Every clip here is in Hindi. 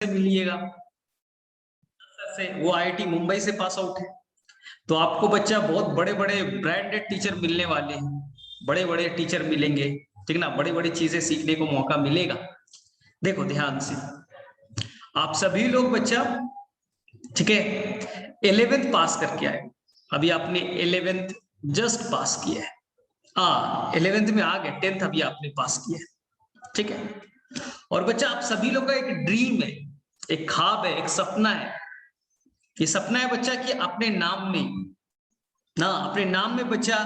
से मिलिएगा, से वो आईआईटी मुंबई से पास आउट है। तो आपको बच्चा बहुत बड़े बड़े ब्रांडेड टीचर मिलने वाले हैं, बड़े बड़े टीचर मिलेंगे, ठीक ना, बड़ी बड़ी चीजें सीखने को मौका मिलेगा। देखो ध्यान से, आप सभी लोग बच्चा, ठीक है, 11th पास करके आए, अभी आपने 11th जस्ट पास किया है, हाँ 11th में आ गए, 10th अभी आपने पास किया है, ठीक है। और बच्चा आप सभी लोग का एक ड्रीम है, एक ख्वाब है, एक सपना है। ये सपना है बच्चा कि अपने नाम में ना, अपने नाम में बच्चा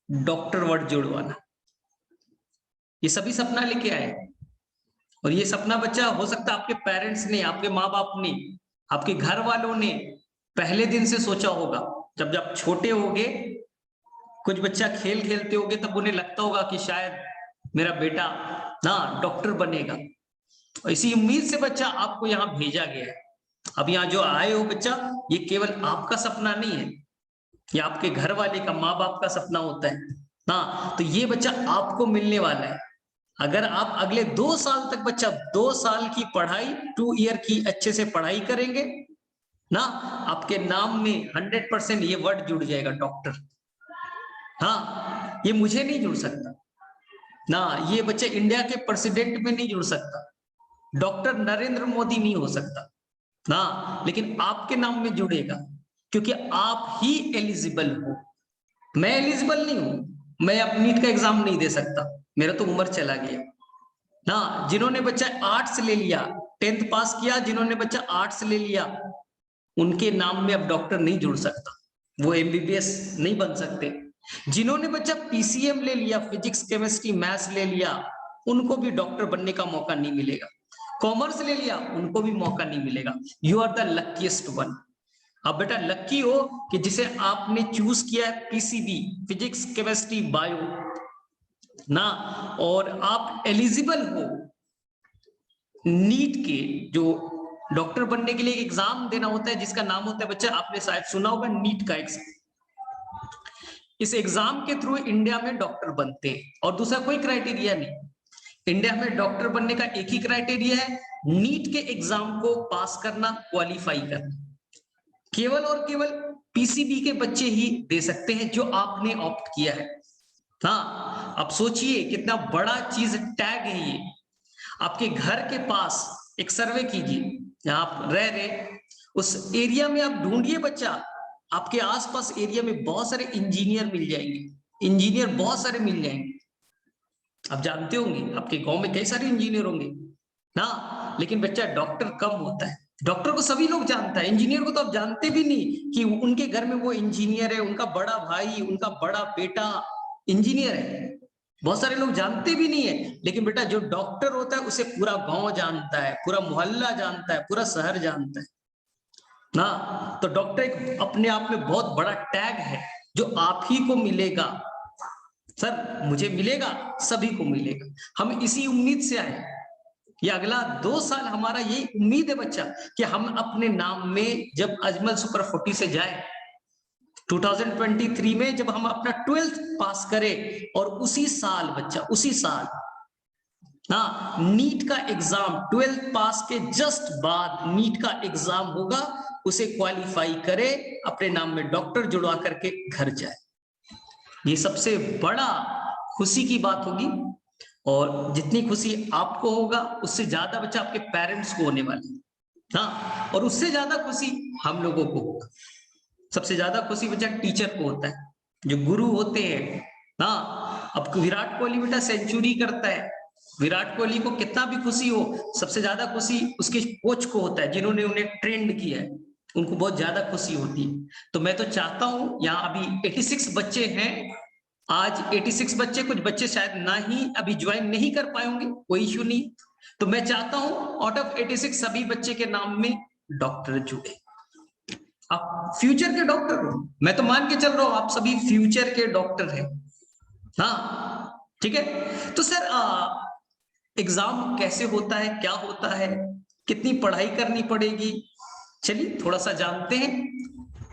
डॉक्टर वर्ड जुड़वाना। ये सभी सपना लेके आए, और ये सपना बच्चा हो सकता है आपके पेरेंट्स ने, आपके माँ बाप ने, आपके घर वालों ने पहले दिन से सोचा होगा। जब जब छोटे होगे, कुछ बच्चा खेल खेलते होगे, तब उन्हें लगता होगा कि शायद मेरा बेटा ना डॉक्टर बनेगा, और इसी उम्मीद से बच्चा आपको यहाँ भेजा गया है। अब यहाँ जो आए हो बच्चा, ये केवल आपका सपना नहीं है, ये आपके घर वाले का, माँ बाप का सपना होता है ना। तो ये बच्चा आपको मिलने वाला है। अगर आप अगले 2 साल तक बच्चा 2 साल की पढ़ाई, 2 ईयर की अच्छे से पढ़ाई करेंगे ना, आपके नाम में 100% ये वर्ड जुड़ जाएगा, डॉक्टर। हाँ, ये मुझे नहीं जुड़ सकता ना, ये बच्चे इंडिया के प्रेसिडेंट में नहीं जुड़ सकता, डॉक्टर नरेंद्र मोदी नहीं हो सकता ना, लेकिन आपके नाम में जुड़ेगा, क्योंकि आप ही एलिजिबल हो। मैं एलिजिबल नहीं हूं, मैं अब नीट का एग्जाम नहीं दे सकता, मेरा तो उम्र चला गया ना। जिन्होंने बच्चा आर्ट्स ले लिया, 10th पास किया, जिन्होंने बच्चा आर्ट्स ले लिया, उनके नाम में अब डॉक्टर नहीं जुड़ सकता, वो एमबीबीएस नहीं बन सकते। जिन्होंने बच्चा पीसीएम ले लिया, फिजिक्स केमिस्ट्री मैथ्स ले लिया, उनको भी डॉक्टर बनने का मौका नहीं मिलेगा। कॉमर्स ले लिया, उनको भी मौका नहीं मिलेगा। You are the luckiest one. अब बेटा लकी हो कि जिसे आपने चूज किया है पीसीबी, फिजिक्स केमिस्ट्री बायो ना, और आप एलिजिबल हो नीट के, जो डॉक्टर बनने के लिए एग्जाम देना होता है, जिसका नाम होता है बच्चा, आपने शायद सुना होगा, नीट का एग्जाम। इस एग्जाम के थ्रू इंडिया में डॉक्टर बनते हैं, और दूसरा कोई क्राइटेरिया नहीं। इंडिया में डॉक्टर बनने का एक ही क्राइटेरिया है, नीट के एग्जाम को पास करना, क्वालिफाई करना। केवल और केवल पीसीबी के बच्चे ही दे सकते हैं, जो आपने ऑप्ट किया है। हाँ, अब सोचिए कितना बड़ा चीज टैग है ये। आपके घर के पास एक सर्वे कीजिए, जहां आप रह रहे उस एरिया में आप ढूंढिए बच्चा, आपके आसपास एरिया में बहुत सारे इंजीनियर मिल जाएंगे, इंजीनियर बहुत सारे मिल जाएंगे। आप जानते होंगे आपके गांव में कई सारे इंजीनियर होंगे ना, लेकिन बच्चा डॉक्टर कम होता है। डॉक्टर को सभी लोग जानता है, इंजीनियर को तो आप जानते भी नहीं कि उनके घर में वो इंजीनियर है, उनका बड़ा भाई, उनका बड़ा बेटा इंजीनियर है, बहुत सारे लोग जानते भी नहीं है। लेकिन बेटा जो डॉक्टर होता है उसे पूरा गांव जानता है, पूरा मोहल्ला जानता है, पूरा शहर जानता है ना। तो डॉक्टर एक अपने आप में बहुत बड़ा टैग है, जो आप ही को मिलेगा। सर मुझे मिलेगा, सभी को मिलेगा। हम इसी उम्मीद से आए, ये अगला 2 साल हमारा यही उम्मीद है बच्चा, कि हम अपने नाम में जब अजमल सुपर 40 से जाए, 2023 में जब हम अपना 12th पास करें, और उसी साल बच्चा, उसी साल ना नीट का एग्जाम, 12th पास के जस्ट बाद नीट का एग्जाम होगा, उसे क्वालिफाई करे, अपने नाम में डॉक्टर जुड़वा करके घर जाए। ये सबसे बड़ा खुशी की बात होगी, और जितनी खुशी आपको होगा, उससे ज्यादा बच्चा आपके पेरेंट्स को होने वाली, हाँ, और उससे ज्यादा खुशी हम लोगों को होगा। सबसे ज्यादा खुशी बच्चा टीचर को होता है, जो गुरु होते हैं ना। अब विराट कोहली बेटा सेंचुरी करता है, विराट कोहली को कितना भी खुशी हो, सबसे ज्यादा खुशी उसके कोच को होता है, जिन्होंने उन्हें ट्रेंड किया है, उनको बहुत ज्यादा खुशी होती है। तो मैं तो चाहता हूं, यहाँ अभी 86 बच्चे हैं, आज 86 बच्चे, कुछ बच्चे शायद ना ही अभी ज्वाइन नहीं कर पाए होंगे, कोई इश्यू नहीं। तो मैं चाहता हूं आउट ऑफ 86 सभी बच्चे के नाम में डॉक्टर जुड़े। आप फ्यूचर के डॉक्टर हो, मैं तो मान के चल रहा हूं आप सभी फ्यूचर के डॉक्टर हैं, हाँ ठीक है। तो सर एग्जाम कैसे होता है, क्या होता है, कितनी पढ़ाई करनी पड़ेगी, चलिए थोड़ा सा जानते हैं।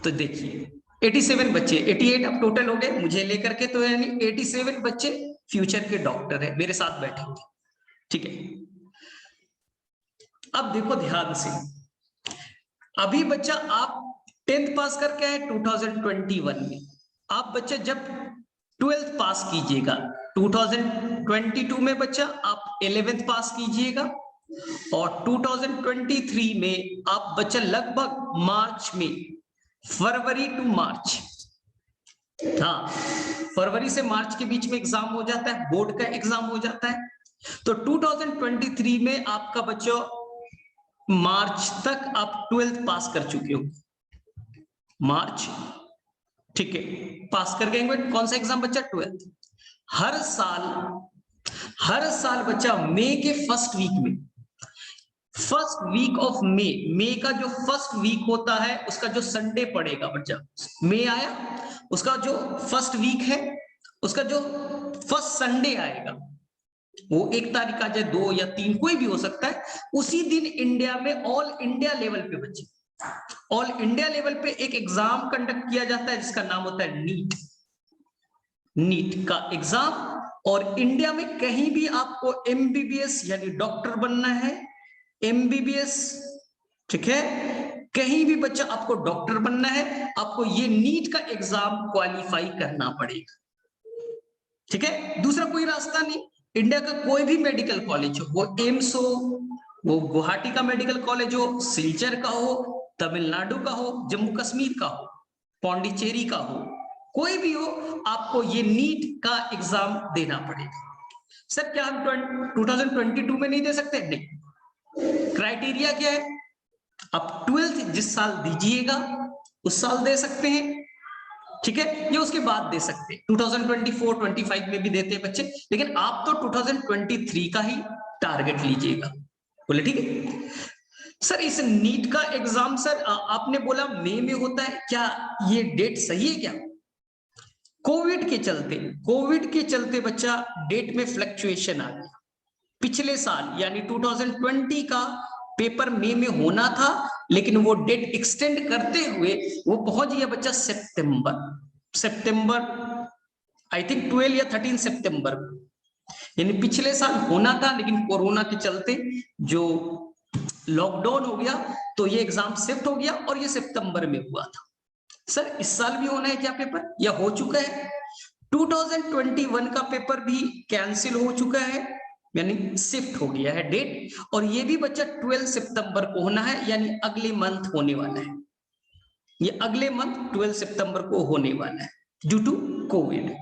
तो देखिए 87 बच्चे, 88 अब टोटल हो गए मुझे लेकर के, तो यानी 87 बच्चे फ्यूचर के डॉक्टर है, मेरे साथ बैठेंगे, ठीक है। अब देखो ध्यान से, अभी बच्चा आप 10th पास करके आए 2021 में, आप बच्चा जब 12th पास कीजिएगा 2022 में बच्चा आप 11th पास कीजिएगा, और 2023 में आप बच्चा लगभग मार्च में, फरवरी टू मार्च, हाँ फरवरी से मार्च के बीच में एग्जाम हो जाता है, बोर्ड का एग्जाम हो जाता है। तो 2023 में आपका बच्चा मार्च तक आप 12th पास कर चुके हो, मार्च, ठीक है, पास कर गए। कौन सा एग्जाम बच्चा? 12th। हर साल बच्चा मई के फर्स्ट वीक में, फर्स्ट वीक ऑफ मई का जो फर्स्ट वीक होता है उसका जो संडे पड़ेगा बच्चा, मई आया, उसका जो फर्स्ट वीक है उसका जो फर्स्ट संडे आएगा, वो 1 तारीख आ जाए, 2 या 3 कोई भी हो सकता है, उसी दिन इंडिया में ऑल इंडिया लेवल पे बच्चे, ऑल इंडिया लेवल पे एक एग्जाम कंडक्ट किया जाता है जिसका नाम होता है नीट, नीट का एग्जाम। और इंडिया में कहीं भी आपको एमबीबीएस यानी डॉक्टर बनना है, एमबीबीएस, ठीक है, कहीं भी बच्चा आपको डॉक्टर बनना है, आपको ये नीट का एग्जाम क्वालिफाई करना पड़ेगा, ठीक है, दूसरा कोई रास्ता नहीं। इंडिया का कोई भी मेडिकल कॉलेज हो, वो एम्स हो, वो गुवाहाटी का मेडिकल कॉलेज हो, सिलचर का हो, तमिलनाडु का हो, जम्मू कश्मीर का हो, पौंडीचेरी का हो, कोई भी हो, आपको ये नीट का एग्जाम देना पड़ेगा। सर क्या हम 2022 में नहीं दे सकते? नहीं, क्राइटेरिया क्या है, आप 12th जिस साल दीजिएगा उस साल दे सकते हैं, ठीक है, ये उसके बाद दे सकते हैं, 2024-25 में भी देते हैं बच्चे, लेकिन आप तो 2023 का ही टारगेट लीजिएगा, बोले ठीक है। सर इस नीट का एग्जाम सर आपने बोला मई में होता है, क्या ये डेट सही है क्या? कोविड के चलते बच्चा डेट में फ्लक्चुएशन आ गया। पिछले साल यानी 2020 का पेपर मई में होना था, लेकिन वो डेट एक्सटेंड करते हुए वो पहुंच गया बच्चा सितंबर आई थिंक 12 या 13 सितंबर, यानी पिछले साल होना था, लेकिन कोरोना के चलते जो लॉकडाउन हो गया तो ये एग्जाम शिफ्ट हो गया और ये सितंबर में हुआ था। सर इस साल भी होना है क्या पेपर, या हो चुका है? 2021 का पेपर भी कैंसिल हो चुका है, यानी शिफ्ट हो गया है डेट, और ये भी बच्चा 12 सितंबर को होना है, यानी अगले मंथ होने वाला है, ये अगले मंथ 12 सितंबर को होने वाला है ड्यू टू कोविड।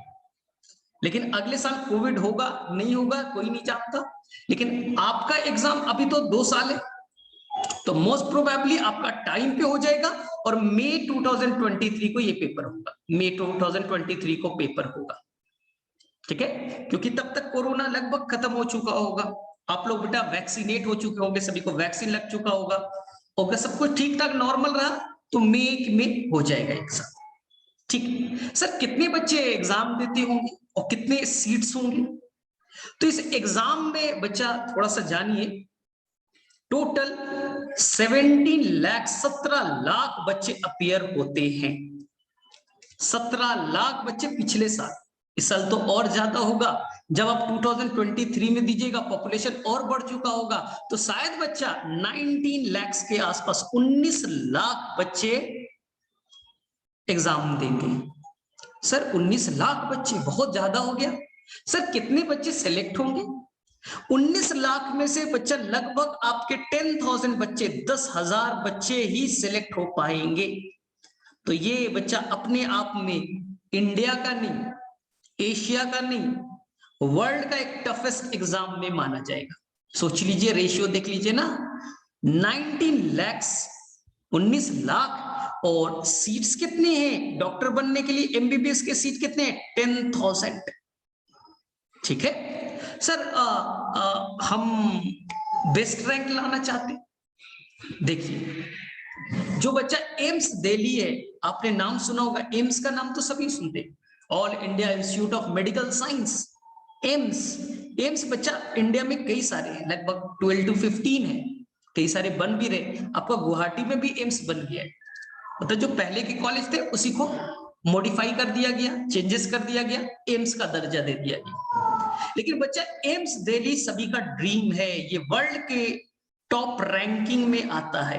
लेकिन अगले साल कोविड होगा नहीं होगा कोई नहीं जानता, लेकिन आपका एग्जाम अभी तो 2 साल है, तो मोस्ट प्रोबेबली आपका टाइम पे हो जाएगा, और मई 2023 को ये पेपर होगा, मई 2023 को पेपर होगा, ठीक है, क्योंकि तब तक कोरोना लगभग खत्म हो चुका होगा, आप लोग बेटा वैक्सीनेट हो चुके होंगे, सभी को वैक्सीन लग चुका होगा, और सब कुछ ठीक ठाक नॉर्मल रहा तो मई में हो जाएगा एग्जाम, ठीक। सर कितने बच्चे एग्जाम देते होंगे और कितने सीट्स होंगे? तो इस एग्जाम में बच्चा थोड़ा सा जानिए, टोटल 17 लाख बच्चे अपियर होते हैं, 17 लाख बच्चे पिछले साल, इस साल तो और ज्यादा होगा, जब आप 2023 में दीजिएगा पॉपुलेशन और बढ़ चुका होगा, तो शायद बच्चा 19 लाख के आसपास, 19 लाख बच्चे एग्जाम देंगे। सर 19 लाख बच्चे बहुत ज्यादा हो गया। सर कितने बच्चे सिलेक्ट होंगे? 19 लाख में से बच्चा लगभग आपके 10,000 बच्चे, 10,000 बच्चे ही सिलेक्ट हो पाएंगे। तो ये बच्चा अपने आप में इंडिया का नहीं, एशिया का नहीं, वर्ल्ड का एक टफेस्ट एग्जाम में माना जाएगा। सोच लीजिए, रेशियो देख लीजिए ना, 19 लाख, 19 लाख, और सीट्स कितने हैं डॉक्टर बनने के लिए, एमबीबीएस के सीट कितने हैं? 10,000, ठीक है। सर हम बेस्ट रैंक लाना चाहते, देखिए जो बच्चा एम्स दिल्ली है, आपने नाम सुना होगा, एम्स का नाम तो सभी सुनते, all India institute of medical science, AIIMS. AIIMS बच्चा इंडिया में कई सारे हैं, लगभग 12 to 15 है, कई सारे बन भी रहे, आपका गुवाहाटी में भी एम्स बन गया है, मतलब जो पहले के कॉलेज थे उसी को मॉडिफाई कर दिया गया, चेंजेस कर दिया गया, एम्स का दर्जा दे दिया गया। लेकिन बच्चा एम्स दिल्ली सभी का ड्रीम है, ये वर्ल्ड के टॉप रैंकिंग में आता है।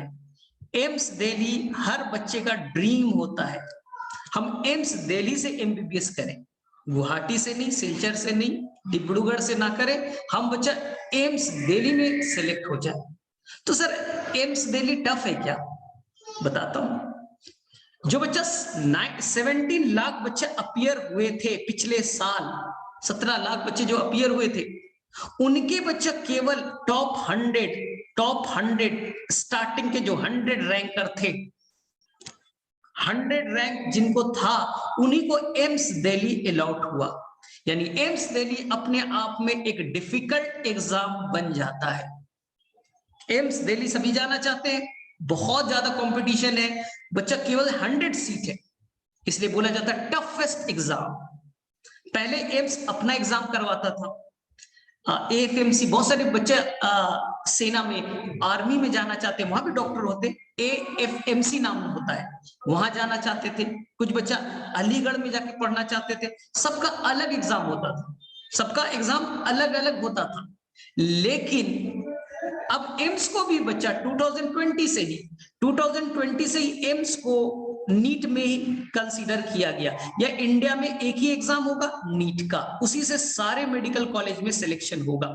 एम्स दिल्ली हर बच्चे का ड्रीम होता है, हम एम्स दिल्ली से एमबीबीएस करें, गुवाहाटी से नहीं, सिलचर से नहीं, डिब्रूगढ़ से ना करें, हम बच्चा एम्स दिल्ली में सिलेक्ट हो जाए। तो सर एम्स दिल्ली टफ है क्या? बताता हूं। जो बच्चा 17 लाख बच्चे अपियर हुए थे पिछले साल, 17 लाख बच्चे जो अपियर हुए थे, उनके बच्चे केवल टॉप 100 स्टार्टिंग के जो 100 रैंकर थे, 100 रैंक जिनको था, उन्हीं को एम्स दिल्ली अलॉट हुआ। यानी एम्स दिल्ली अपने आप में एक डिफिकल्ट एग्जाम बन जाता है। एम्स दिल्ली सभी जाना चाहते हैं, बहुत ज्यादा कंपटीशन है, बच्चा केवल 100 सीट है, इसलिए बोला जाता है टफेस्ट एग्जाम। पहले एम्स अपना एग्जाम करवाता था, एएफएमसी, बहुत सारे बच्चे सेना में, आर्मी में जाना चाहते हैं, वहां भी डॉक्टर होते, एएफएमसी नाम होता है, वहां जाना चाहते थे। कुछ बच्चा अलीगढ़ में जाके पढ़ना चाहते थे, सबका अलग एग्जाम होता था, सबका एग्जाम अलग अलग होता था। लेकिन अब एम्स को भी बच्चा 2020 से ही एम्स को नीट में ही कंसीडर किया गया, या इंडिया में एक ही एग्जाम होगा नीट का, उसी से सारे मेडिकल कॉलेज में सिलेक्शन होगा।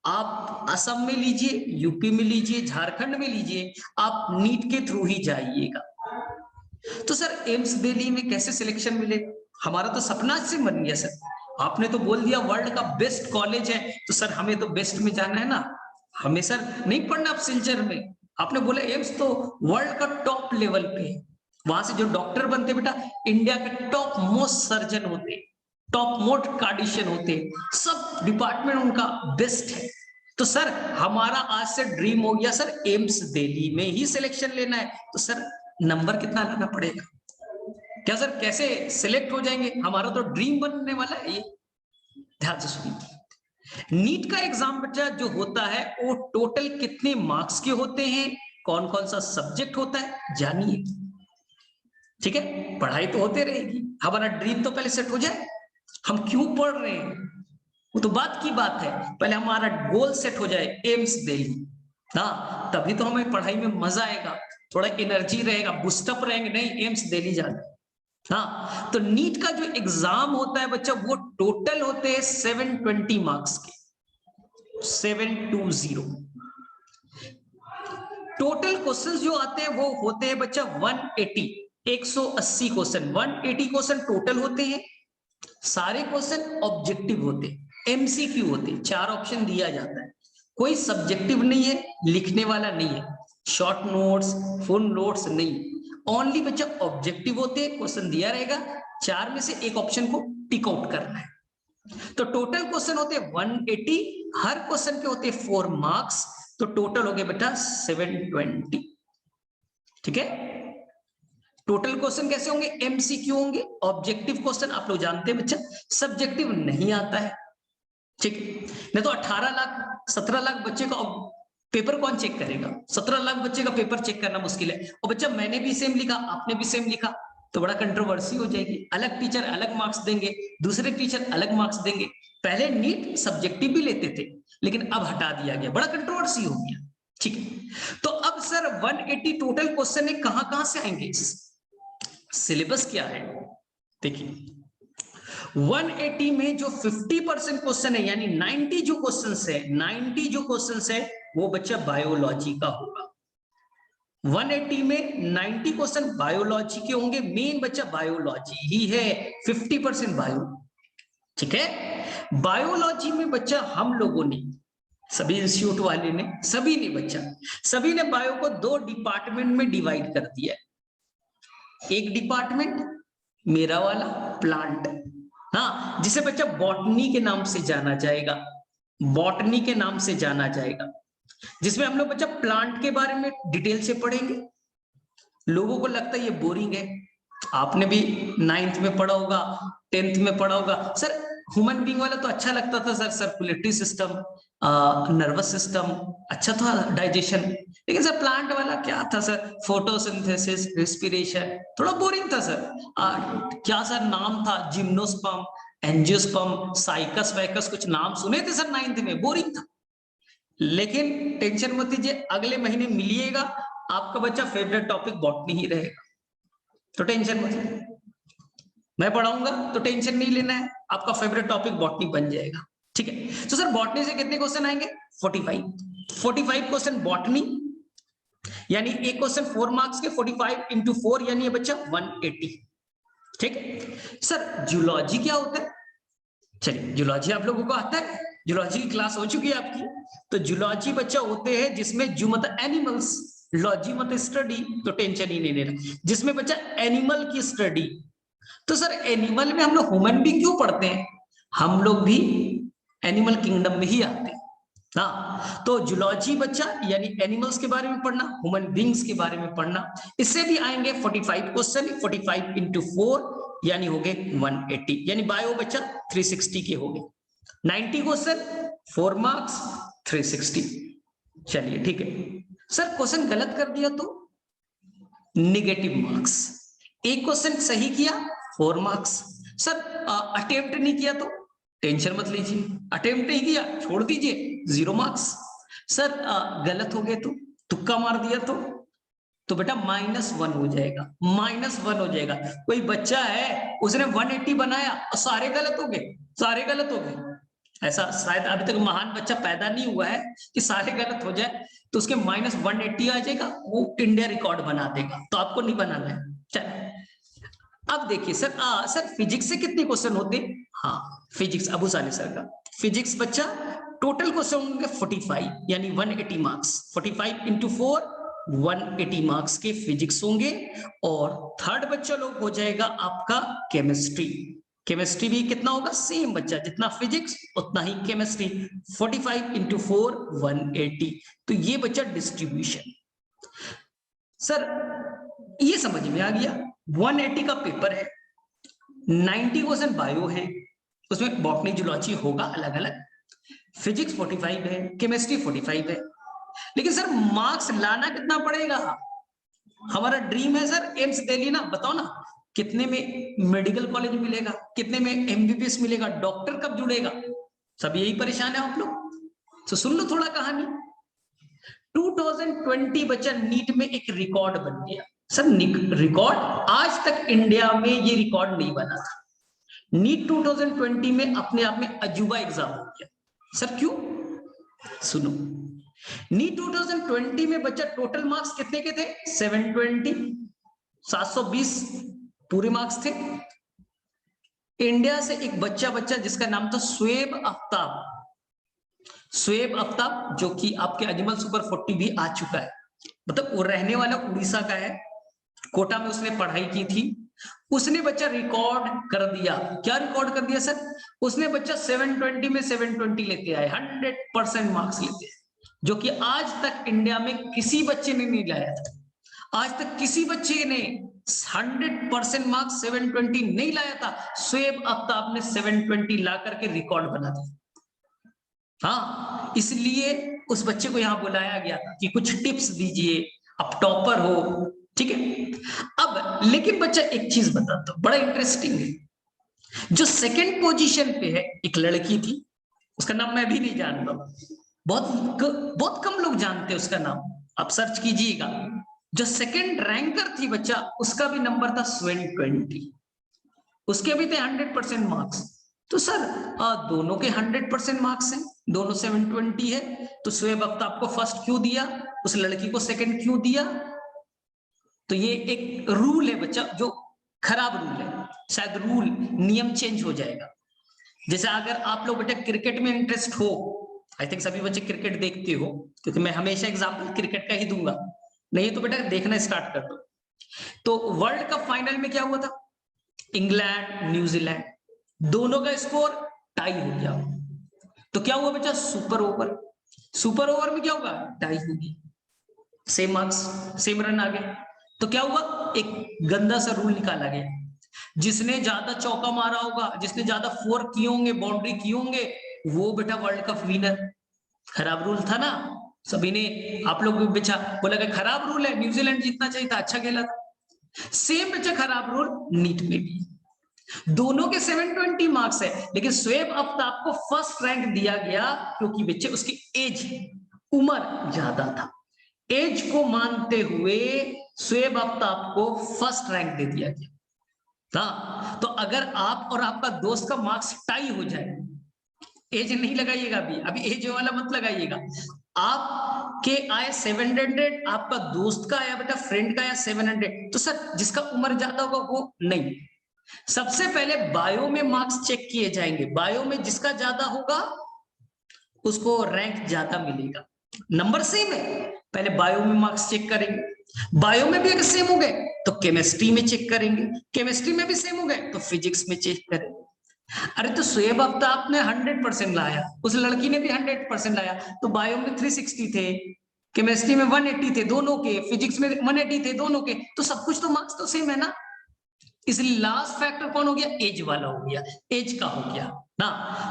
आप असम में लीजिए, यूपी में लीजिए, झारखंड में लीजिए, आप नीट के थ्रू ही जाइएगा। तो सर एम्स दिल्ली में कैसे सिलेक्शन मिले? हमारा तो सपना से बन गया सर, आपने तो बोल दिया वर्ल्ड का बेस्ट कॉलेज है, तो सर हमें तो बेस्ट में जाना है ना, हमें सर नहीं पढ़ना आप सिलचर में। आपने बोला एम्स तो वर्ल्ड का टॉप लेवल पे है, वहां से जो डॉक्टर बनते बेटा, इंडिया के टॉप मोस्ट सर्जन होते, टॉप मोस्ट कार्डिशियन होते, सब डिपार्टमेंट उनका बेस्ट है। तो सर हमारा आज से ड्रीम हो गया सर एम्स दिल्ली में ही सिलेक्शन लेना है। तो सर नंबर कितना लाना पड़ेगा? क्या सर कैसे सिलेक्ट हो जाएंगे? हमारा तो ड्रीम बनने वाला है ये, ध्यान से सुनिए। नीट का एग्जाम बच्चा जो होता है वो टोटल कितने मार्क्स के होते हैं, कौन कौन सा सब्जेक्ट होता है, जानिए। ठीक है, पढ़ाई तो होते रहेगी, हमारा ड्रीम तो पहले सेट हो जाए, हम क्यों पढ़ रहे हैं वो तो बात की बात है, पहले हमारा गोल सेट हो जाए एम्स दिल्ली, हाँ तभी तो हमें पढ़ाई में मजा आएगा, थोड़ा एनर्जी रहेगा, बूस्टअप रहेंगे, नहीं एम्स दिल्ली जाना। हाँ, तो नीट का जो एग्जाम होता है बच्चा, वो टोटल होते हैं 720 मार्क्स के, 720। टोटल क्वेश्चंस जो आते हैं वो होते हैं बच्चा 180, 180 क्वेश्चन, 180 क्वेश्चन टोटल होते हैं। सारे क्वेश्चन ऑब्जेक्टिव होते हैं, एमसीक्यू होते, 4 ऑप्शन दिया जाता है, कोई सब्जेक्टिव नहीं है, लिखने वाला नहीं है, शॉर्ट नोट्स, फुल नोट्स नहीं, ओनली बच्चा ऑब्जेक्टिव होते हैं, क्वेश्चन दिया रहेगा, 4 में से एक ऑप्शन को टिक आउट करना है। तो टोटल क्वेश्चन होते हैं 180, हर क्वेश्चन के होते हैं 4 मार्क्स, तो टोटल हो गए बेटा 720। ठीक है, टोटल क्वेश्चन कैसे होंगे? एमसीक्यू होंगे, ऑब्जेक्टिव क्वेश्चन आप लोग जानते हैं बच्चा, सब्जेक्टिव नहीं आता है। ठीक है, नहीं तो 18 लाख 17 लाख बच्चे का पेपर कौन चेक करेगा? 17 लाख बच्चे का पेपर चेक करना मुश्किल है, और बच्चा मैंने भी सेम लिखा, आपने भी सेम लिखा, तो बड़ा कंट्रोवर्सी हो जाएगी, अलग टीचर अलग मार्क्स देंगे, दूसरे टीचर अलग मार्क्स देंगे। पहले नीट सब्जेक्टिव भी लेते थे, लेकिन अब हटा दिया गया, बड़ा कंट्रोवर्सी हो गया। ठीक है, तो अब सर 180 टोटल क्वेश्चन है, कहां से आएंगे? सिलेबस क्या है देखिए, 180 में जो 50% क्वेश्चन है, यानी 90 जो क्वेश्चंस है, 90 जो क्वेश्चंस है वो बच्चा बायोलॉजी का होगा। 180 में 90 क्वेश्चन बायोलॉजी के होंगे, मेन बच्चा बायोलॉजी ही है, 50% बायो। ठीक है, बायोलॉजी में बच्चा हम लोगों ने, सभी इंस्टीट्यूट वाले ने, सभी ने बच्चा, सभी ने बायो को 2 डिपार्टमेंट में डिवाइड कर दिया। एक डिपार्टमेंट मेरा वाला प्लांट, हाँ, जिसे बच्चा बॉटनी के नाम से जाना जाएगा, बॉटनी के नाम से जाना जाएगा, जिसमें हम लोग बच्चा प्लांट के बारे में डिटेल से पढ़ेंगे। लोगों को लगता है ये बोरिंग है, आपने भी 9th में पढ़ा होगा, 10th में पढ़ा होगा, सर ह्यूमन बीइंग वाला तो अच्छा लगता था sir, circulatory system, nervous system, अच्छा था, डाइजेशन, लेकिन सर प्लांट वाला क्या था सर, फोटोसिंथेसिस, रेस्पिरेशन, थोड़ा बोरिंग था सर। क्या सर नाम था, जिम्नोस्पर्म, एंजियोस्पर्म, साइकस वाइकस, कुछ नाम सुने थे सर 9th में, बोरिंग था। लेकिन टेंशन मत लीजिए, अगले महीने मिलिएगा, आपका बच्चा फेवरेट टॉपिक बॉटनी ही रहेगा, तो टेंशन मत लीजिए। मैं पढ़ाऊंगा तो टेंशन नहीं लेना है, आपका फेवरेट टॉपिक बॉटनी बन जाएगा। ठीक है, तो सर बॉटनी से कितने क्वेश्चन आएंगे? 45 क्वेश्चन बॉटनी, यानी एक क्वेश्चन 4 मार्क्स के, 45 इंटू 4 यानी ये बच्चा 180। ठीक है सर, जूलॉजी क्या होता है? चलिए, जूलॉजी आप लोगों को आता है, जूलॉजी की क्लास हो चुकी है आपकी। तो जूलॉजी बच्चा होते हैं जिसमें जू मत एनिमल्स, लॉजी मत स्टडी, तो टेंशन ही नहीं लेना, जिसमें बच्चा एनिमल की स्टडी। तो सर एनिमल में हम लोग ह्यूमन बीइंग क्यों पढ़ते हैं? हम लोग भी एनिमल किंगडम में ही आते हैं। हाँ, तो जूलॉजी बच्चा यानी एनिमल्स के बारे में पढ़ना, ह्यूमन बीइंग्स के बारे में पढ़ना। इससे भी आएंगे 45 क्वेश्चन, 45 इंटू 4 यानी हो गए 180, यानी बायो बच्चा 360 के हो गए। 90 क्वेश्चन 4 मार्क्स 360। चलिए ठीक है सर, क्वेश्चन गलत कर दिया तो नेगेटिव मार्क्स, एक क्वेश्चन सही किया 4 मार्क्स। सर अटेम्प्ट नहीं किया तो टेंशन मत लीजिए, अटेम्प्ट नहीं किया छोड़ दीजिए 0 मार्क्स। सर गलत हो गए तो, तुक्का मार दिया तो बेटा -1 हो जाएगा, -1 हो जाएगा। कोई बच्चा है उसने 180 बनाया और सारे गलत हो गए, सारे गलत हो गए। ऐसा शायद अभी तक महान बच्चा पैदा नहीं हुआ है कि सारे गलत हो जाए, तो उसके -180 आ जाएगा, वो इंडिया रिकॉर्ड बना देगा, तो आपको नहीं बनाना है। चलो अब देखिए सर, सर फिजिक्स से कितने क्वेश्चन होते? हाँ, फिजिक्स अबू साले सर का फिजिक्स बच्चा टोटल क्वेश्चन होंगे 45, यानी 180 मार्क्स, 45 इंटू 4 180 मार्क्स के फिजिक्स होंगे। और थर्ड बच्चा लोग हो जाएगा आपका केमिस्ट्री। केमिस्ट्री भी कितना होगा? सेम बच्चा, जितना फिजिक्स उतना ही केमिस्ट्री, 45 इंटू 4 180। तो ये बच्चा डिस्ट्रीब्यूशन। सर ये समझ में आ गया, 180 का पेपर है, 90 क्वेश्चन बायो है, उसमें बॉटनी जूलॉजी होगा अलग अलग, फिजिक्स 45 है, केमिस्ट्री 45 है। लेकिन सर मार्क्स लाना कितना पड़ेगा? हमारा ड्रीम है सर एम्स दिल्ली ना, बताओ ना कितने में मेडिकल कॉलेज मिलेगा, कितने में एमबीबीएस मिलेगा, डॉक्टर कब जुड़ेगा? सब यही परेशान है आप लोग। तो सुन लो थोड़ा कहानी। 2020 बच्चा नीट में एक रिकॉर्ड बन गया सर, रिकॉर्ड आज तक इंडिया में ये रिकॉर्ड नहीं बना था। नीट 2020 में अपने आप में अजूबा एग्जाम हो गया सर। क्यों? सुनो, नीट 2020 में बच्चा टोटल मार्क्स कितने के थे? 720, 720 पूरे मार्क्स थे। इंडिया से एक बच्चा जिसका नाम था शुएब आफ्ताब, शुएब आफ्ताब, जो कि आपके अजमल सुपर 40 भी आ चुका है, मतलब वो रहने वाला उड़ीसा का है, कोटा में उसने पढ़ाई की थी। उसने बच्चा रिकॉर्ड कर दिया। क्या रिकॉर्ड कर दिया सर? उसने बच्चा 720 में 720 लेके आए, 100% मार्क्स लेते हैं, जो कि आज तक इंडिया में किसी बच्चे ने नहीं लाया था। आज तक किसी बच्चे ने 100% मार्क्स 720 नहीं लाया था। शुएब आफ्ताब ने 720 ला करके रिकॉर्ड बना दिया। हाँ, इसलिए उस बच्चे को यहां बुलाया गया था कि कुछ टिप्स दीजिए, आप टॉपर हो। ठीक है, अब लेकिन बच्चा एक चीज बताता हूं, बड़ा इंटरेस्टिंग है। जो सेकंड पोजीशन पे है एक लड़की थी, उसका नाम मैं भी नहीं जानता, बहुत कम लोग जानते हैं उसका नाम, आप सर्च कीजिएगा। जो सेकंड रैंकर थी बच्चा, उसका भी नंबर था 720, उसके भी थे 100% मार्क्स। तो सर दोनों के 100% मार्क्स हैं, दोनों 720 है, तो शुएब आफ्ताब को फर्स्ट क्यों दिया, उस लड़की को सेकंड क्यों दिया? तो ये एक रूल है बच्चा, जो खराब रूल है, शायद रूल नियम चेंज हो जाएगा। जैसे अगर आप लोग बेटा क्रिकेट में इंटरेस्ट हो, आई थिंक सभी बच्चे क्रिकेट देखते हो, क्योंकि मैं हमेशा एग्जांपल क्रिकेट का ही दूंगा, नहीं तो बेटा देखना स्टार्ट कर दो। तो वर्ल्ड कप फाइनल में क्या हुआ था? इंग्लैंड न्यूजीलैंड, दोनों का स्कोर टाई हो गया। तो क्या हुआ बच्चा? सुपर ओवर, सुपर ओवर में क्या होगा? टाई होगी, सेम मार्क्स सेम रन आ गए। तो क्या हुआ? एक गंदा सा रूल निकाला गया, जिसने ज्यादा चौका मारा होगा, जिसने ज्यादा फोर किए होंगे, बाउंड्री किए होंगे, वो बेटा वर्ल्ड कप विनर। खराब रूल था ना, सभी ने, आप लोग बेचा बोला कि खराब रूल है, न्यूजीलैंड जीतना चाहिए था, अच्छा खेला था। सेम बच्चा खराब रूल नीट में भी, दोनों के 720 मार्क्स है, लेकिन शुएब आफ्ताब को फर्स्ट रैंक दिया गया क्योंकि बच्चे उसकी एज है। उम्र ज्यादा था। एज को मानते हुए शोएब आफ्ताब को फर्स्ट रैंक दे दिया गया। हाँ, तो अगर आप और आपका दोस्त का मार्क्स टाई हो जाए, एज नहीं लगाइएगा, अभी एज वाला मत लगाइएगा, आपके आए 700, आपका दोस्त का आया बेटा, फ्रेंड का आया 700, तो सर जिसका उम्र ज्यादा होगा वो नहीं। सबसे पहले बायो में मार्क्स चेक किए जाएंगे, बायो में जिसका ज्यादा होगा उसको रैंक ज्यादा मिलेगा। नंबर सेम है, पहले बायो में मार्क्स चेक करेंगे, बायो में भी अगर सेम हो गए तो केमिस्ट्री में चेक करेंगे, केमिस्ट्री में भी सेम हो गए तो फिजिक्स में चेक करेंगे। अरे तो शोएब आफ्ताब ने 100% लाया, उस लड़की ने भी 100% लाया, तो बायो में 360 थे, केमिस्ट्री में 180 थे दोनों के, फिजिक्स में 180 थे दोनों के, तो सब कुछ तो मार्क्स तो सेम है ना। इसलिए लास्ट फैक्टर कौन हो गया, एज वाला हो गया, एज का हो गया ना,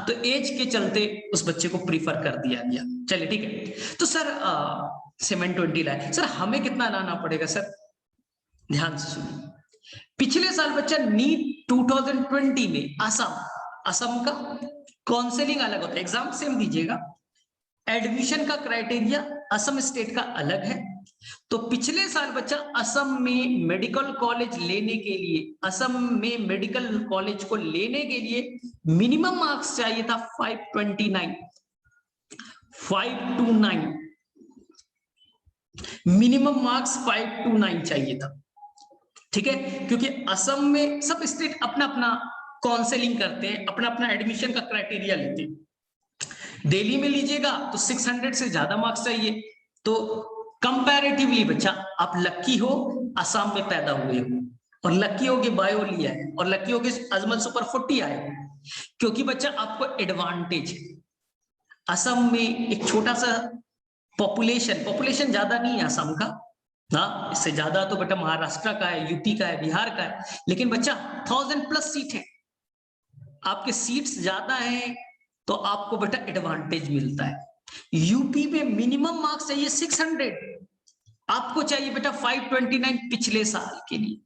तो एज के चलते उस बच्चे को प्रीफर कर दिया गया। चलिए ठीक है, तो सर 720 लाए, सर हमें कितना लाना पड़ेगा सर, ध्यान से सुनिए। पिछले साल बच्चा नीट 2020 में असम का काउंसलिंग अलग होता है, एग्जाम सेम दीजिएगा, एडमिशन का क्राइटेरिया असम स्टेट का अलग है। तो पिछले साल बच्चा असम में मेडिकल कॉलेज लेने के लिए, असम में मेडिकल कॉलेज को लेने के लिए मिनिमम मार्क्स चाहिए था 529, मिनिमम मार्क्स 529 चाहिए था। ठीक है, क्योंकि असम में सब स्टेट अपना अपना काउंसलिंग करते हैं, अपना अपना एडमिशन का क्राइटेरिया लेते हैं। दिल्ली में लीजिएगा तो 600 से ज्यादा मार्क्स चाहिए, तो कंपैरेटिवली बच्चा आप लक्की हो, असम में पैदा हुए हो, और लक्की हो के बायो लिया है, और लक्की हो के अजमल सुपर 40 आए, क्योंकि बच्चा आपको एडवांटेज है। असम में एक छोटा सा पॉपुलेशन ज्यादा नहीं है असम का, हाँ इससे ज्यादा तो बेटा महाराष्ट्र का है, यूपी का है, बिहार का है, लेकिन बच्चा 1000+ सीट है, आपके सीट्स ज्यादा है तो आपको बेटा एडवांटेज मिलता है। यूपी में मिनिमम मार्क्स चाहिए 600, आपको चाहिए बेटा 529 पिछले साल के लिए।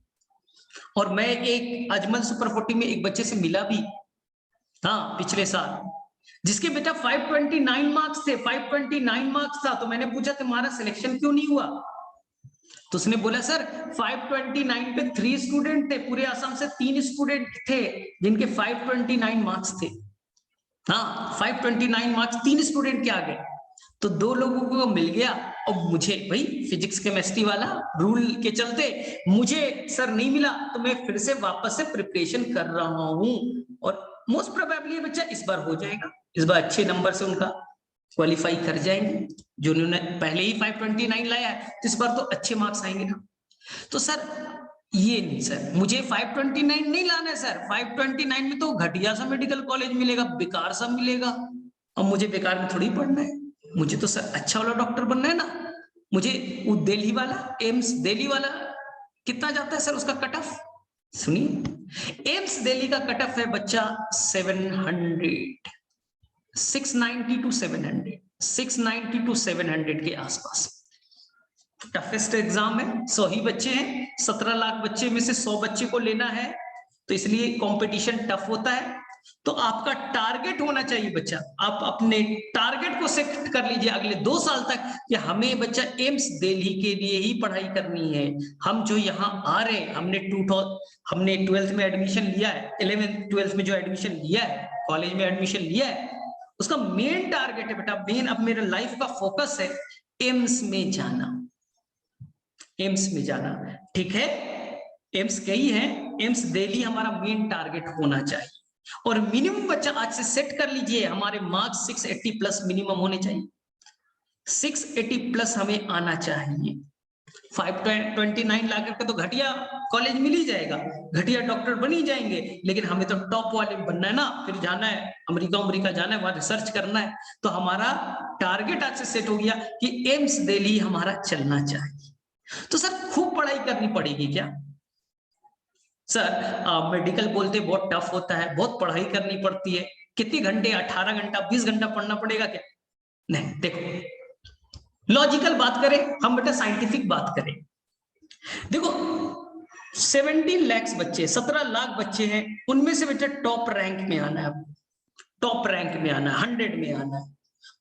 और मैं एक अजमल सुपर 40 में एक बच्चे से मिला भी, हाँ पिछले साल, जिसके बेटा 529 मार्क्स थे, 529 मार्क्स था, तो मैंने पूछा तुम्हारा सिलेक्शन क्यों नहीं हुआ, तो उसने बोला सर 529 पे 3 स्टूडेंट थे, पूरे असम से 3 स्टूडेंट थे जिनके 529 मार्क्स थे। हाँ 529 मार्क्स 3 स्टूडेंट के आ गए, तो 2 लोगों को मिल गया, और मुझे भाई फिजिक्स केमिस्ट्री वाला रूल के चलते मुझे सर नहीं मिला, तो मैं फिर से वापस से प्रिपरेशन कर रहा हूं, और मोस्ट प्रोबेबली बच्चा इस बार हो जाएगा, इस बार अच्छे नंबर से उनका क्वालिफाई कर जाएंगे, जो उन्होंने पहले ही 529 लाया है, तो इस बार तो अच्छे मार्क्स आएंगे ना। तो सर ये नहीं सर, मुझे 529 नहीं लाना है सर, 529 में तो घटिया सा मेडिकल कॉलेज मिलेगा, बेकार सा मिलेगा, और मुझे बेकार में थोड़ी पढ़ना है, मुझे तो सर अच्छा वाला डॉक्टर बनना है ना। मुझे वो दिल्ली वाला, एम्स दिल्ली वाला कितना जाता है सर उसका कट ऑफ, सुनिए, एम्स दिल्ली का कट ऑफ है बच्चा 700, 690 टू 700, 690 टू 700 के आसपास। टफेस्ट एग्जाम है, 100 ही बच्चे हैं, 17 लाख बच्चे में से 100 बच्चे को लेना है, तो इसलिए कंपटीशन टफ होता है। तो आपका टारगेट होना चाहिए बच्चा, आप अपने टारगेट को सेट कर लीजिए अगले 2 साल तक, कि हमें बच्चा एम्स दिल्ली के लिए ही पढ़ाई करनी है। हम जो यहाँ आ रहे हैं, हमने 12th में एडमिशन लिया है, 11th 12th में जो एडमिशन लिया है, कॉलेज में एडमिशन लिया है, उसका मेन टारगेट है बेटा, मेन अब मेरे लाइफ का फोकस है एम्स में जाना, एम्स में जाना, ठीक है। एम्स कई है, एम्स दिल्ली हमारा मेन टारगेट होना चाहिए। और मिनिमम बच्चा आज से सेट कर लीजिए, हमारे मार्क्स 680+ मिनिमम होने चाहिए, 680+ हमें आना चाहिए। 529 ला करके तो घटिया कॉलेज मिल ही जाएगा, घटिया डॉक्टर बन ही जाएंगे, लेकिन हमें तो टॉप वाले बनना है ना, फिर जाना है अमेरिका जाना है, वहां रिसर्च करना है। तो हमारा टारगेट आज से सेट हो गया कि एम्स दिल्ली हमारा चलना चाहिए। तो सर खूब पढ़ाई करनी पड़ेगी क्या सर? मेडिकल बोलते बहुत टफ होता है, बहुत पढ़ाई करनी पड़ती है, कितने घंटे, 18 घंटा 20 घंटा पढ़ना पड़ेगा क्या? नहीं, देखो लॉजिकल बात करें हम बेटा, साइंटिफिक बात करें, देखो 17 लाख बच्चे, 17 लाख बच्चे हैं, उनमें से बेटा टॉप रैंक में आना है, टॉप रैंक में आना है, 100 में आना है,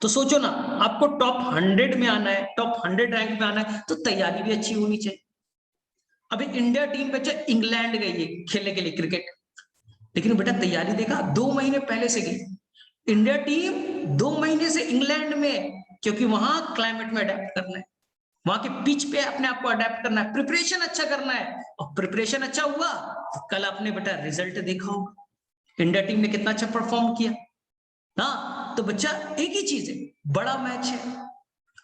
तो सोचो ना, आपको टॉप 100 में आना है, टॉप 100 रैंक में आना है, तो तैयारी भी अच्छी होनी चाहिए। अभी इंडिया टीम बच्चा इंग्लैंड गई है खेलने के लिए क्रिकेट, लेकिन बेटा तैयारी देखा 2 महीने पहले से गई। इंडिया टीम 2 महीने से इंग्लैंड में, क्योंकि वहां क्लाइमेट में अडेप्ट करना है, वहां के पिच पे अपने आप को अडेप्ट करना है, प्रिपरेशन अच्छा करना है, और प्रिपरेशन अच्छा हुआ तो कल आपने बेटा रिजल्ट देखा होगा इंडिया टीम ने कितना अच्छा परफॉर्म किया। हाँ, तो बच्चा एक ही चीज है, बड़ा मैच है।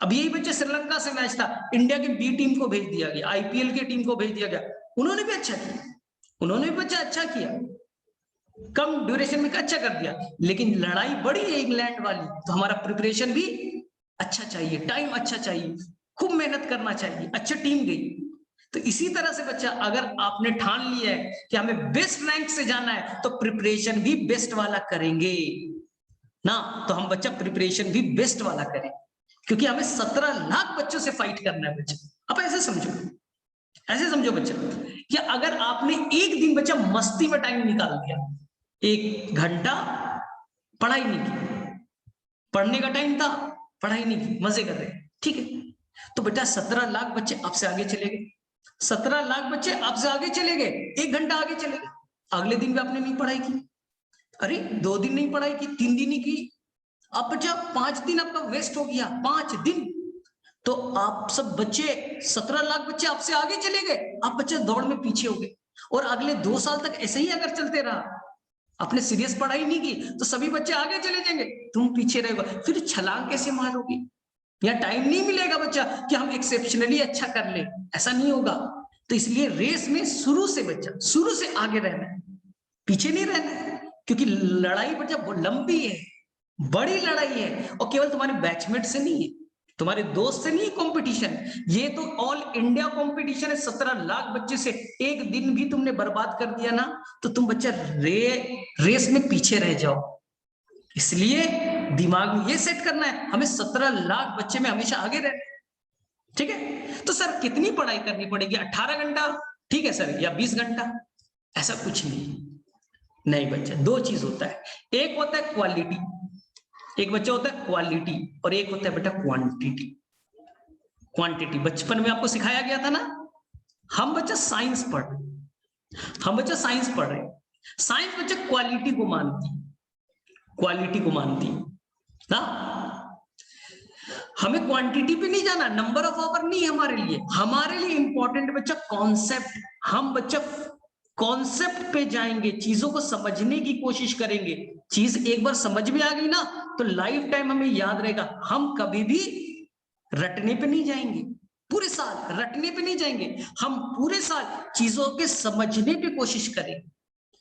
अब यही बच्चा श्रीलंका से मैच था, इंडिया की बी टीम को भेज दिया गया, आईपीएल की टीम को भेज दिया गया, उन्होंने भी अच्छा किया, उन्होंने भी बच्चा अच्छा किया, कम ड्यूरेशन में अच्छा कर दिया, लेकिन लड़ाई बड़ी है इंग्लैंड वाली, तो हमारा प्रिपरेशन भी अच्छा चाहिए, टाइम अच्छा चाहिए, खूब मेहनत करना चाहिए, अच्छा टीम गई। तो इसी तरह से बच्चा, अगर आपने ठान लिया है कि हमें बेस्ट रैंक से जाना है, तो प्रिपरेशन भी बेस्ट वाला करेंगे ना, तो हम बच्चा प्रिपरेशन भी बेस्ट वाला करें, क्योंकि हमें 17 लाख बच्चों से फाइट करना है बच्चा। अब ऐसे समझो बच्चा, कि अगर आपने एक दिन बच्चा मस्ती में टाइम निकाल दिया, 1 घंटा पढ़ाई नहीं की, पढ़ने का टाइम था, पढ़ाई नहीं की, मजे कर रहे, ठीक है, तो बेटा 17 लाख बच्चे आपसे आगे चले गए, 17 लाख बच्चे आपसे आगे चले गए, 1 घंटा आगे चले गए, अगले दिन भी आपने नहीं पढ़ाई की, अरे 2 दिन नहीं पढ़ाई की, 3 दिन नहीं की, अब बच्चा 5 दिन आपका वेस्ट हो गया, 5 दिन, तो आप सब बच्चे 17 लाख बच्चे आपसे आगे चले गए, आप बच्चे दौड़ में पीछे हो गए, और अगले 2 साल तक ऐसे ही अगर चलते रहा, आपने सीरियस पढ़ाई नहीं की, तो सभी बच्चे आगे चले जाएंगे, तुम पीछे रहोगे, फिर छलांग कैसे मारोगे, या टाइम नहीं मिलेगा बच्चा कि हम एक्सेप्शनली अच्छा कर ले, ऐसा नहीं होगा। तो इसलिए रेस में शुरू से बच्चा, शुरू से आगे रहना है, पीछे नहीं रहना है, क्योंकि लड़ाई बच्चा लंबी है, बड़ी लड़ाई है, और केवल तुम्हारे बैचमेट से नहीं है, तुम्हारे दोस्त से नहीं कंपटीशन, ये तो ऑल इंडिया कंपटीशन है, 17 लाख बच्चे से। एक दिन भी तुमने बर्बाद कर दिया ना, तो तुम बच्चा रेस में पीछे रह जाओ। इसलिए दिमाग में ये सेट करना है, हमें 17 लाख बच्चे में हमेशा आगे रहना है, ठीक है। तो सर कितनी पढ़ाई करनी पड़ेगी, 18 घंटा ठीक है सर, या 20 घंटा, ऐसा कुछ नहीं बच्चा, 2 चीज होता है, एक होता है क्वालिटी, एक बच्चा होता है क्वालिटी, और एक होता है बेटा क्वांटिटी। क्वांटिटी बचपन में आपको सिखाया गया था ना, हम बच्चा साइंस पढ़ रहे, साइंस बच्चा क्वालिटी को मानती ना, हमें क्वांटिटी पे नहीं जाना, नंबर ऑफ आवर नहीं हमारे लिए इंपॉर्टेंट बच्चा कॉन्सेप्ट, हम बच्चा कॉन्सेप्ट पे जाएंगे, चीजों को समझने की कोशिश करेंगे, चीज एक बार समझ में आ गई ना, तो लाइफ टाइम हमें याद रहेगा, हम कभी भी रटने पे नहीं जाएंगे, पूरे साल रटने पे नहीं जाएंगे, हम पूरे साल चीजों के समझने पे कोशिश करेंगे,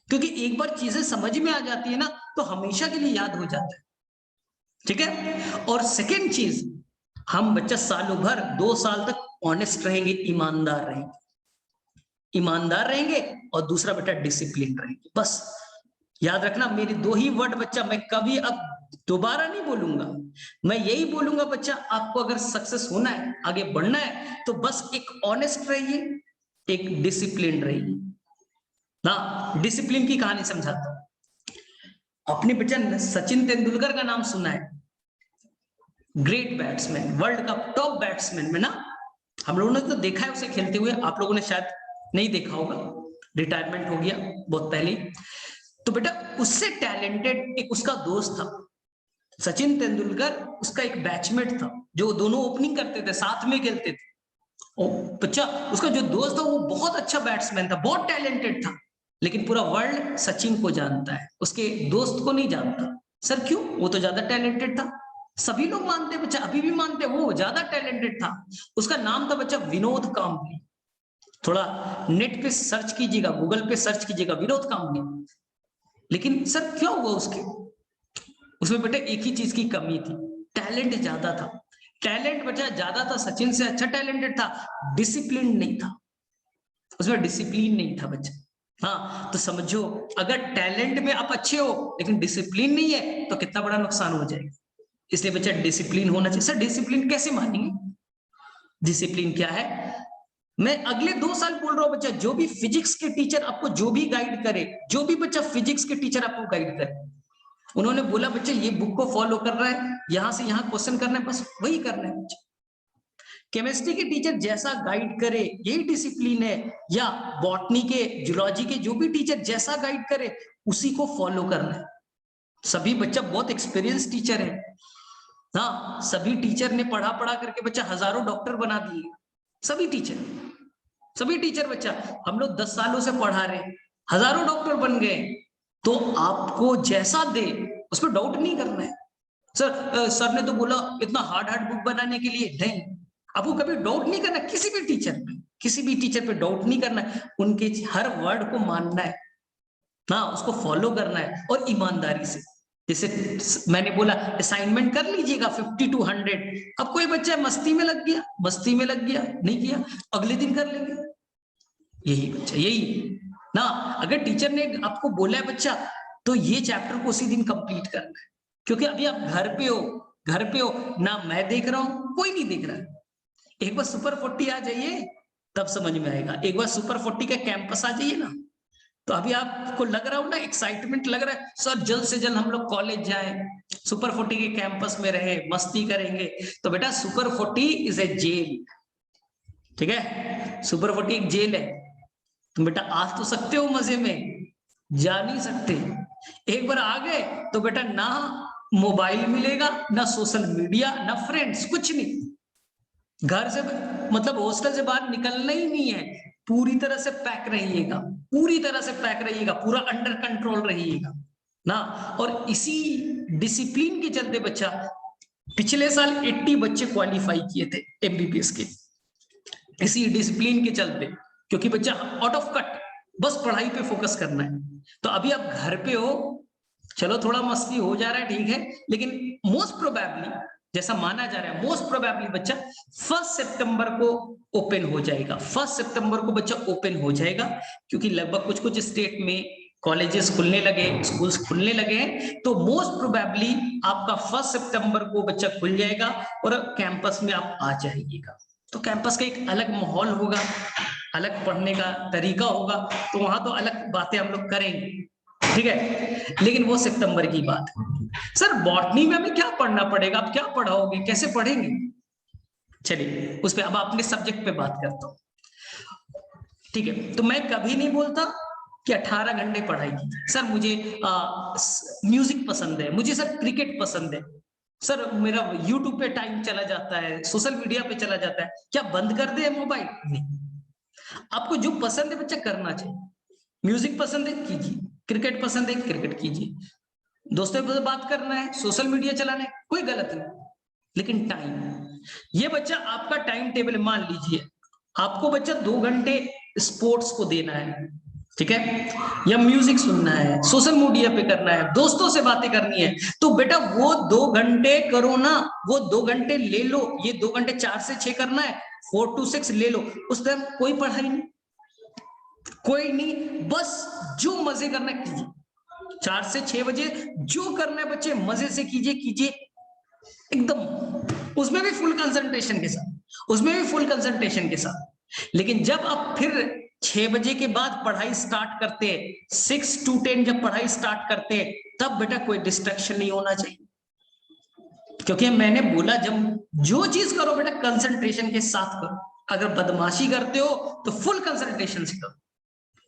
क्योंकि एक बार चीजें समझ में आ जाती है ना, तो हमेशा के लिए याद हो जाता है, ठीक है। और सेकेंड चीज, हम बच्चा सालों भर 2 साल तक ऑनेस्ट रहेंगे, ईमानदार रहेंगे, और दूसरा बेटा डिसिप्लिन रहेंगे। बस याद रखना, मेरी 2 ही वर्ड बच्चा, मैं कभी अब दोबारा नहीं बोलूंगा, मैं यही बोलूंगा बच्चा, आपको अगर सक्सेस होना है, आगे बढ़ना है, तो बस एक ऑनेस्ट रहिए, एक डिसिप्लिन रहिए ना। डिसिप्लिन की कहानी समझाता हूं, अपने बच्चा सचिन तेंदुलकर का नाम सुना है, ग्रेट बैट्समैन, वर्ल्ड का टॉप बैट्समैन में ना, हम लोगों ने तो देखा है उसे खेलते हुए, आप लोगों ने शायद नहीं देखा होगा, रिटायरमेंट हो गया बहुत पहले। तो बेटा उससे टैलेंटेड एक उसका दोस्त था, सचिन तेंदुलकर उसका एक बैचमेट था, जो दोनों ओपनिंग करते थे, साथ में खेलते थे, और बच्चा उसका जो दोस्त था वो बहुत अच्छा बैट्समैन था, बहुत टैलेंटेड था, लेकिन पूरा वर्ल्ड सचिन को जानता है, उसके दोस्त को नहीं जानता। सर क्यों, वो तो ज्यादा टैलेंटेड था, सभी लोग मानते बच्चा, अभी भी मानते, वो ज्यादा टैलेंटेड था। उसका नाम था बच्चा विनोद कांबली, थोड़ा नेट पे सर्च कीजिएगा, गूगल पे सर्च कीजिएगा विनोद कांबली। लेकिन सर क्या हुआ उसमें बेटा एक ही चीज की कमी थी, टैलेंट ज्यादा था, टैलेंट बच्चा ज्यादा था, सचिन से अच्छा टैलेंटेड था, डिसिप्लिन नहीं था, उसमें डिसिप्लिन नहीं था बच्चा। हाँ, तो समझो, अगर टैलेंट में आप अच्छे हो लेकिन डिसिप्लिन नहीं है, तो कितना बड़ा नुकसान हो जाएगा। इसलिए बच्चा डिसिप्लिन होना चाहिए। सर डिसिप्लिन कैसे मानेंगे, डिसिप्लिन क्या है, मैं अगले 2 साल बोल रहा हूं बच्चा, जो भी फिजिक्स के टीचर आपको जो भी गाइड करे, जो भी बच्चा फिजिक्स के टीचर आपको गाइड करे, उन्होंने बोला बच्चा ये बुक को फॉलो कर रहा है, यहां से यहां क्वेश्चन करना है, बस वही करना है। केमिस्ट्री के टीचर जैसा गाइड करे यही डिसिप्लिन है, या बॉटनी के, जूलॉजी के जो भी टीचर जैसा गाइड करे उसी को फॉलो करना है। सभी बच्चा बहुत एक्सपीरियंस टीचर है, हाँ सभी टीचर ने पढ़ा पढ़ा करके बच्चा हजारों डॉक्टर बना दिए, सभी टीचर बच्चा, हम लोग 10 सालों से पढ़ा रहे, हजारों डॉक्टर बन गए। तो आपको जैसा दे उस पर डाउट नहीं करना है। सर ने तो बोला इतना हार्ड बुक बनाने के लिए, नहीं, आपको कभी डाउट नहीं करना किसी भी टीचर पे डाउट नहीं करना है, उनके हर वर्ड को मानना है, हाँ उसको फॉलो करना है और ईमानदारी से। जैसे मैंने बोला असाइनमेंट कर लीजिएगा 50 to 100, अब कोई बच्चा मस्ती में लग गया नहीं किया, अगले दिन कर लेंगे, यही बच्चा यही ना। अगर टीचर ने आपको बोला है बच्चा तो ये चैप्टर को उसी दिन कंप्लीट करना है, क्योंकि अभी आप घर पे हो ना, मैं देख रहा हूं कोई नहीं देख रहा है। एक बार सुपर 40 आ जाइए तब समझ में आएगा, एक बार सुपर 40 का कैंपस आ जाइए ना, तो अभी आपको लग रहा हो ना, एक्साइटमेंट लग रहा है सर जल्द से जल्द हम लोग कॉलेज जाएं, सुपर 40 के कैंपस में रहे, मस्ती करेंगे। तो बेटा सुपर 40 इज ए जेल, ठीक है, सुपर 40 एक जेल है। तुम बेटा आ तो सकते हो मजे में, जा नहीं सकते। एक बार आ गए तो बेटा ना मोबाइल मिलेगा, ना सोशल मीडिया, ना फ्रेंड्स, कुछ नहीं। घर से मतलब हॉस्टल से बाहर निकलना ही नहीं है, पूरी तरह से पैक रहिएगा, पूरा अंडर कंट्रोल रहिएगा ना। और इसी डिसिप्लिन के चलते बच्चा, पिछले साल 80 बच्चे क्वालिफाई किए थे एमबीबीएस के, इसी डिसिप्लिन के चलते, क्योंकि बच्चा आउट ऑफ कट, बस पढ़ाई पे फोकस करना है। तो अभी आप घर पे हो, चलो थोड़ा मस्ती हो जा रहा है ठीक है, लेकिन मोस्ट प्रोबेबली, जैसा माना जा रहा है, मोस्ट प्रोबेबली बच्चा 1 सितंबर को ओपन हो जाएगा, 1 सितंबर को बच्चा ओपन हो जाएगा, क्योंकि लगभग कुछ कुछ स्टेट में कॉलेजेस खुलने लगे, स्कूल्स खुलने लगे हैं, तो मोस्ट प्रोबेबली आपका 1 सितंबर को बच्चा खुल जाएगा और कैंपस में आप आ जाइएगा। तो कैंपस का एक अलग माहौल होगा, अलग पढ़ने का तरीका होगा, तो वहां तो अलग बातें हम लोग करेंगे, ठीक है, लेकिन वो सितंबर की बात है। सर बॉटनी में हमें क्या पढ़ना पड़ेगा, आप क्या पढ़ाओगे, कैसे पढ़ेंगे? चलिए उस पर अब अपने सब्जेक्ट पे बात करता हूँ, ठीक है। तो मैं कभी नहीं बोलता कि 18 घंटे पढ़ाई की, सर मुझे म्यूजिक पसंद है, मुझे सर क्रिकेट पसंद है, सर मेरा यूट्यूब पे टाइम चला जाता है, सोशल मीडिया पे चला जाता है, क्या बंद कर दे मोबाइल? नहीं, आपको जो पसंद है बच्चा करना चाहिए। म्यूजिक पसंद है कीजिए, क्रिकेट पसंद है क्रिकेट कीजिए, दोस्तों से बात करना है, सोशल मीडिया चलाना है, कोई गलत नहीं, लेकिन टाइम, ये बच्चा आपका टाइम टेबल, मान लीजिए आपको बच्चा 2 घंटे स्पोर्ट्स को देना है, ठीक है, या म्यूजिक सुनना है, सोशल मीडिया पे करना है, दोस्तों से बातें करनी है, तो बेटा वो 2 घंटे करो ना, वो 2 घंटे ले लो, ये 2 घंटे 4 से 6 करना है, 4 to 6 ले लो, उस टाइम कोई पढ़ाई नहीं, कोई नहीं, बस जो मजे करना है कीजिए, 4 से 6 बजे जो करना है बच्चे मजे से कीजिए एकदम, उसमें भी फुल कंसंट्रेशन के साथ, लेकिन जब आप फिर 6 बजे के बाद पढ़ाई स्टार्ट करते हैं, 6 to 10 जब पढ़ाई स्टार्ट करते हैं, तब बेटा कोई डिस्ट्रैक्शन नहीं होना चाहिए, क्योंकि मैंने बोला जब जो चीज करो बेटा कंसंट्रेशन के साथ करो, अगर बदमाशी करते हो तो फुल कंसंट्रेशन से करो,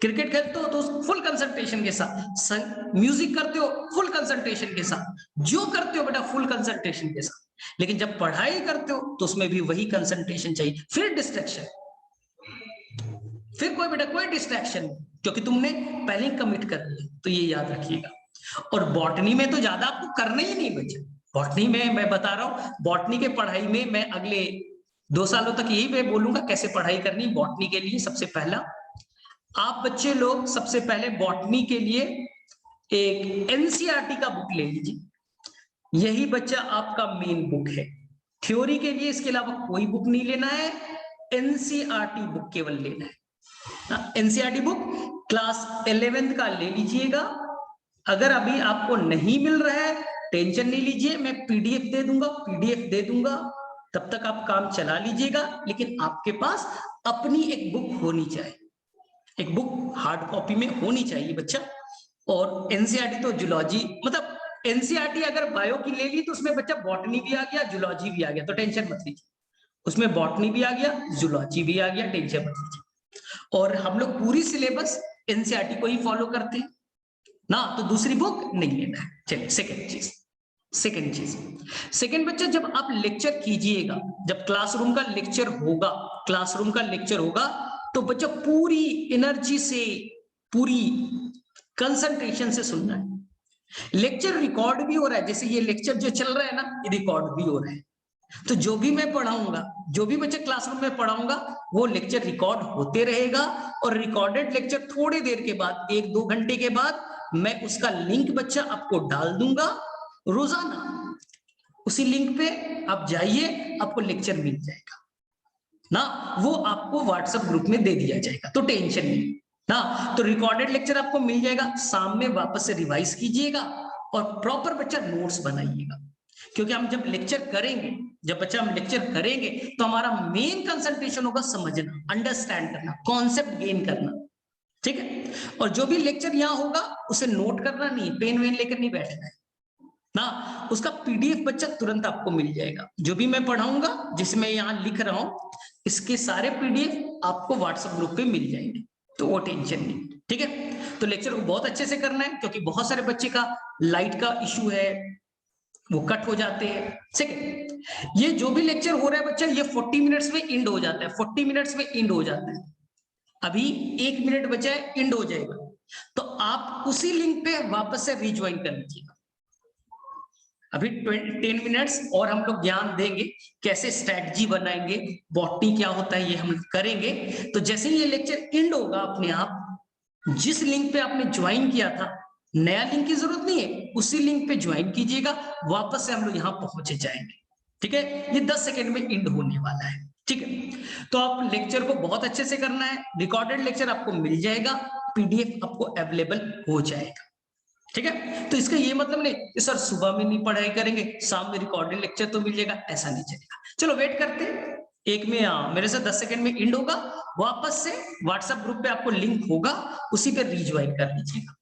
क्रिकेट खेलते हो तो फुल कंसंट्रेशन के साथ, म्यूजिक करते हो फुल कंसंट्रेशन के साथ, जो करते हो बेटा फुल कंसंट्रेशन के साथ, लेकिन जब पढ़ाई करते हो तो उसमें भी वही कंसंट्रेशन चाहिए, फिर डिस्ट्रैक्शन, फिर कोई डिस्ट्रैक्शन, क्योंकि तुमने पहले ही कमिट कर लिया, तो ये याद रखिएगा। और बॉटनी में तो ज्यादा आपको करना ही नहीं बच्चे, बॉटनी में मैं बता रहा हूँ, बॉटनी के पढ़ाई में मैं अगले 2 सालों तक यही मैं बोलूंगा कैसे पढ़ाई करनी बॉटनी के लिए। सबसे पहला आप बच्चे लोग सबसे पहले बॉटनी के लिए एक एनसीईआरटी का बुक ले लीजिए, यही बच्चा आपका मेन बुक है थ्योरी के लिए, इसके अलावा कोई बुक नहीं लेना है, एनसीईआरटी बुक केवल लेना है। एनसीईआरटी बुक क्लास 11th का ले लीजिएगा, अगर अभी आपको नहीं मिल रहा है टेंशन नहीं लीजिए, मैं पीडीएफ दे दूंगा, तब तक आप काम चला लीजिएगा, लेकिन आपके पास अपनी एक बुक होनी चाहिए, एक बुक हार्ड कॉपी में होनी चाहिए बच्चा। और एनसीईआरटी तो जूलॉजी मतलब एनसीईआरटी अगर बायो की ले ली तो उसमें बच्चा बॉटनी भी आ गया, जूलॉजी भी आ गया, तो टेंशन मत लीजिए। उसमें बॉटनी भी आ गया, जूलॉजी भी आ गया, टेंशन मत लीजिए। और हम लोग पूरी सिलेबस एनसीईआरटी को ही फॉलो करते हैं ना, तो दूसरी बुक नहीं लेना है। चलिए सेकंड चीज सेकंड बच्चा, जब आप लेक्चर कीजिएगा, जब क्लासरूम का लेक्चर होगा तो बच्चा पूरी एनर्जी से, पूरी कंसंट्रेशन से सुनना है। लेक्चर रिकॉर्ड भी हो रहा है, जैसे ये लेक्चर जो चल रहा है ना, ये रिकॉर्ड भी हो रहा है। तो जो भी मैं पढ़ाऊंगा, जो भी बच्चे क्लासरूम में पढ़ाऊंगा, वो लेक्चर रिकॉर्ड होते रहेगा। और रिकॉर्डेड लेक्चर थोड़ी देर के बाद, 1-2 घंटे के बाद, मैं उसका लिंक बच्चा आपको डाल दूंगा रोजाना। उसी लिंक पे आप जाइए, आपको लेक्चर मिल जाएगा ना, वो आपको व्हाट्सएप ग्रुप में दे दिया जाएगा, तो टेंशन नहीं ना। तो रिकॉर्डेड लेक्चर आपको मिल जाएगा, शाम में वापस से रिवाइज कीजिएगा और प्रॉपर बच्चा नोट्स बनाइएगा। क्योंकि हम जब लेक्चर करेंगे, तो हमारा मेन कंसंट्रेशन होगा समझना, अंडरस्टैंड करना, कॉन्सेप्ट गेन करना, ठीक है। और जो भी लेक्चर यहाँ होगा उसे नोट करना नहीं, पेन वेन लेकर नहीं बैठना है ना। उसका पीडीएफ बच्चा तुरंत आपको मिल जाएगा। जो भी मैं पढ़ाऊंगा, जिसमें यहाँ लिख रहा हूं, इसके सारे पीडीएफ आपको व्हाट्सएप ग्रुप पे मिल जाएंगे, तो वो टेंशन नहीं, ठीक है। तो लेक्चर को बहुत अच्छे से करना है, क्योंकि बहुत सारे बच्चे का लाइट का इशू है, वो कट हो जाते हैं, ठीक है। ये जो भी लेक्चर हो रहा है बच्चा, ये 40 मिनट्स में इंड हो जाता है, 40 मिनट्स में इंड हो जाता है। अभी 1 मिनट बचा है, इंड हो जाएगा, तो आप उसी लिंक पे वापस से रिज्वाइन कर लीजिएगा। अभी 10 मिनट्स और हम लोग ज्ञान देंगे, कैसे स्ट्रैटेजी बनाएंगे, बॉटनी क्या होता है, ये हम करेंगे। तो जैसे ही ये लेक्चर एंड होगा, अपने आप जिस लिंक पे आपने ज्वाइन किया था, नया लिंक की जरूरत नहीं है, उसी लिंक पे ज्वाइन कीजिएगा, वापस से हम लोग यहाँ पहुंचे जाएंगे, ठीक है। ये 10 सेकेंड में एंड होने वाला है, ठीक है। तो आप लेक्चर को बहुत अच्छे से करना है, रिकॉर्डेड लेक्चर आपको मिल जाएगा, पीडीएफ आपको अवेलेबल हो जाएगा, ठीक है। तो इसका ये मतलब नहीं कि सर सुबह में नहीं पढ़ाई करेंगे, शाम में रिकॉर्डेड लेक्चर तो मिल जाएगा, ऐसा नहीं चलेगा। चलो वेट करते हैं, एक में मेरे से 10 सेकंड में एंड होगा, वापस से व्हाट्सएप ग्रुप पे आपको लिंक होगा, उसी पे रिज्वाइन कर लीजिएगा।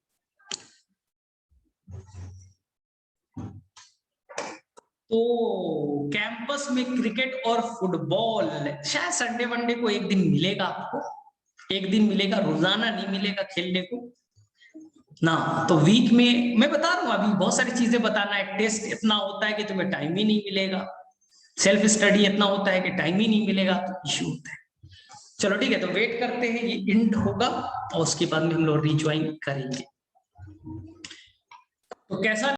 तो कैंपस में क्रिकेट और फुटबॉल शायद संडे वनडे को एक दिन मिलेगा आपको, एक दिन मिलेगा, रोजाना नहीं मिलेगा खेलने को ना। तो वीक में मैं बता रहा हूं, अभी बहुत सारी चीजें बताना है, टेस्ट इतना होता है कि तुम्हें टाइम ही नहीं मिलेगा, सेल्फ स्टडी इतना होता है कि टाइम ही नहीं मिलेगा, तो इश्यू होता है। चलो ठीक है, तो वेट करते हैं, ये एंड होगा और उसके बाद में हम लोग रिज्वाइन करेंगे। तो कैसा